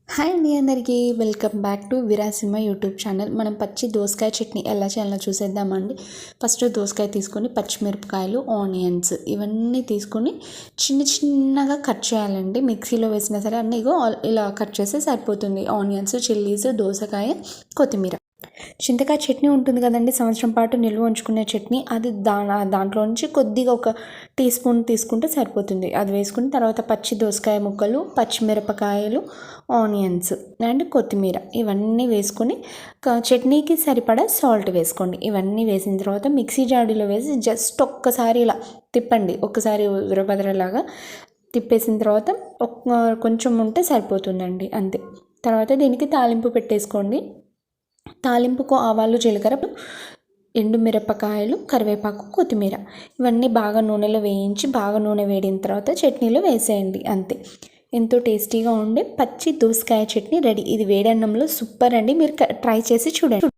Hi అండి అందరికీ welcome back to విరాసిమ్మ యూట్యూబ్ ఛానల్. మనం పచ్చి దోసకాయ చట్నీ ఎలా చేయాలో చూసేద్దామండి. ఫస్ట్ దోసకాయ తీసుకొని పచ్చిమిరపకాయలు, ఆనియన్స్ ఇవన్నీ తీసుకొని చిన్నగా కట్ చేయాలండి. మిక్సీలో వేసినా సరే అన్నీ ఇలా కట్ చేస్తే సరిపోతుంది. ఆనియన్స్, చిల్లీస్, దోసకాయ, కొత్తిమీర. చింతకాయ చట్నీ ఉంటుంది కదండి, సంవత్సరం పాటు నిల్వ ఉంచుకునే చట్నీ. అది దాంట్లో నుంచి కొద్దిగా ఒక టీ స్పూన్ తీసుకుంటే సరిపోతుంది. అది వేసుకుని తర్వాత పచ్చి దోసకాయ ముక్కలు, పచ్చిమిరపకాయలు, ఆనియన్స్ అండ్ కొత్తిమీర ఇవన్నీ వేసుకొని చట్నీకి సరిపడా సాల్ట్ వేసుకోండి. ఇవన్నీ వేసిన తర్వాత మిక్సీ జాడీలో వేసి జస్ట్ ఒక్కసారి ఇలా తిప్పండి. ఒక్కసారి ఉదరబదరలాగా తిప్పేసిన తర్వాత కొంచెం ఉంటే సరిపోతుందండి, అంతే. తర్వాత దీనికి తాలింపు పెట్టేసుకోండి. తాలింపుకు ఆవాలు, జీలకర్ర, ఎండుమిరపకాయలు, కరివేపాకు, కొత్తిమీర ఇవన్నీ బాగా నూనెలో వేయించి బాగా నూనె వేడిన తర్వాత చట్నీలో వేసేయండి, అంతే. ఎంతో టేస్టీగా ఉండే పచ్చి దోసకాయ చట్నీ రెడీ. ఇది వేడన్నంలో సూపర్ అండి. మీరు ట్రై చేసి చూడండి.